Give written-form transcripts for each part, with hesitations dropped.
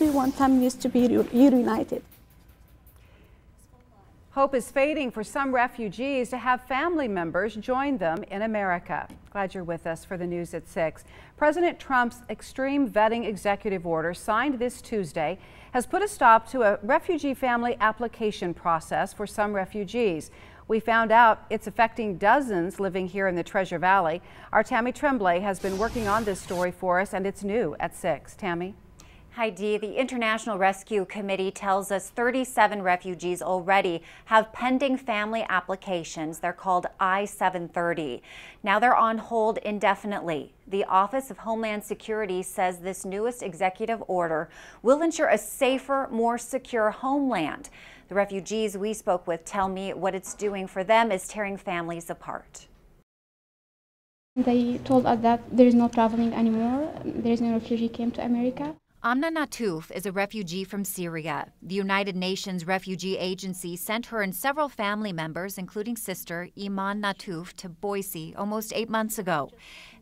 we want families to be reunited. Hope is fading for some refugees to have family members join them in America. Glad you're with us for the news at 6. President Trump's extreme vetting executive order, signed this Tuesday, has put a stop to a refugee family application process for some refugees. We found out it's affecting dozens living here in the Treasure Valley. Our Tammy Tremblay has been working on this story for us, and it's new at 6. Tammy? Hi, Dee. The International Rescue Committee tells us 37 refugees already have pending family applications. They're called I-730. Now they're on hold indefinitely. The Office of Homeland Security says this newest executive order will ensure a safer, more secure homeland. The refugees we spoke with tell me what it's doing for them is tearing families apart. They told us that there is no traveling anymore. There is no refugee came to America. Amna Natouf is a refugee from Syria. The United Nations Refugee Agency sent her and several family members, including sister Iman Natouf, to Boise almost 8 months ago.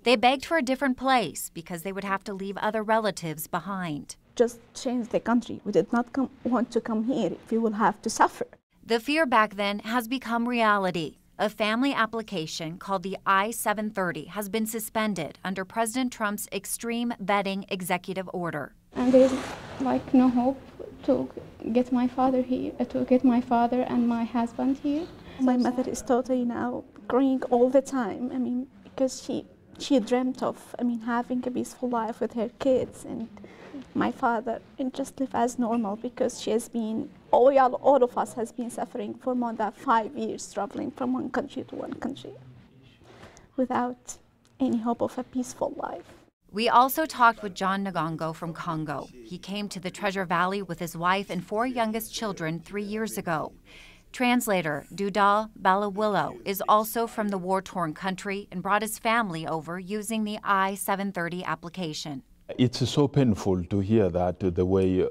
They begged for a different place because they would have to leave other relatives behind. Just change the country. We did not want to come here if we will have to suffer. The fear back then has become reality. A family application called the I-730 has been suspended under President Trump's extreme vetting executive order. And there is like no hope to get my father here, to get my father and my husband here. My mother is totally now crying all the time. I mean, because she dreamt of, having a peaceful life with her kids and my father, and just live as normal, because she has been, all of us has been suffering for more than 5 years, traveling from one country to one country without any hope of a peaceful life. We also talked with John Ngongo from Congo. He came to the Treasure Valley with his wife and 4 youngest children 3 years ago. Translator Dudal Balawillo is also from the war-torn country and brought his family over using the I-730 application. It's so painful to hear that the way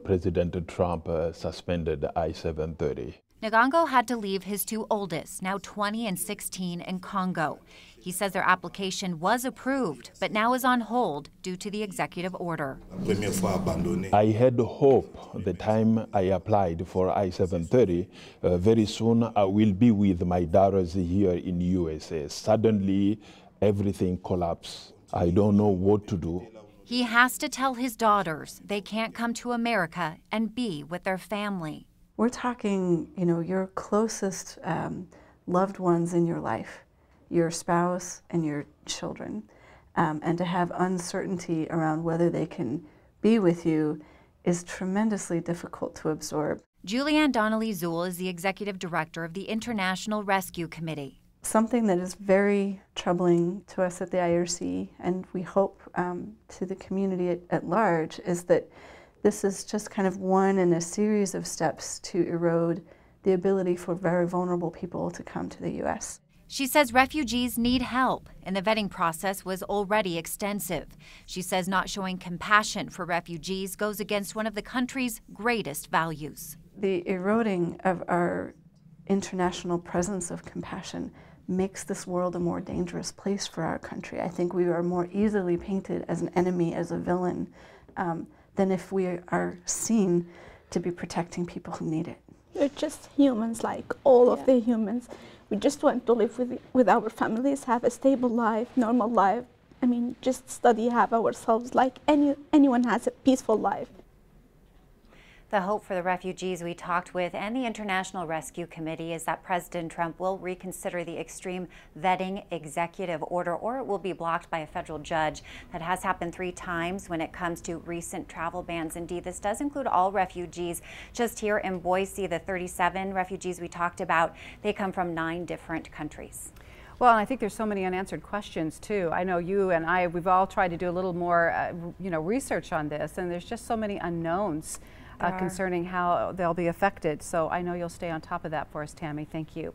President Trump suspended I-730. Ngongo had to leave his 2 oldest, now 20 and 16, in Congo. He says their application was approved, but now is on hold due to the executive order. I had hope the time I applied for I-730, very soon I will be with my daughters here in USA. Suddenly, everything collapsed. I don't know what to do. He has to tell his daughters they can't come to America and be with their family. We're talking, your closest loved ones in your life, your spouse and your children, and to have uncertainty around whether they can be with you is tremendously difficult to absorb. Julianne Donnelly-Zuhl is the executive director of the International Rescue Committee. Something that is very troubling to us at the IRC, and we hope to the community at large, is that this is just kind of one in a series of steps to erode the ability for very vulnerable people to come to the U.S. She says refugees need help, and the vetting process was already extensive. She says not showing compassion for refugees goes against one of the country's greatest values. The eroding of our international presence of compassion makes this world a more dangerous place for our country. I think we are more easily painted as an enemy, as a villain, than if we are seen to be protecting people who need it. We're just humans like all of the humans. We just want to live with our families, have a stable life, normal life. Just study, have ourselves like anyone has a peaceful life. The hope for the refugees we talked with and the International Rescue Committee is that President Trump will reconsider the extreme vetting executive order, or it will be blocked by a federal judge. That has happened 3 times when it comes to recent travel bans. Indeed, this does include all refugees. Just here in Boise, the 37 refugees we talked about, they come from 9 different countries. Well, I think there's so many unanswered questions too. I know you and I, we've all tried to do a little more, research on this, and there's just so many unknowns concerning how they'll be affected. So I know you'll stay on top of that for us, Tammy. Thank you.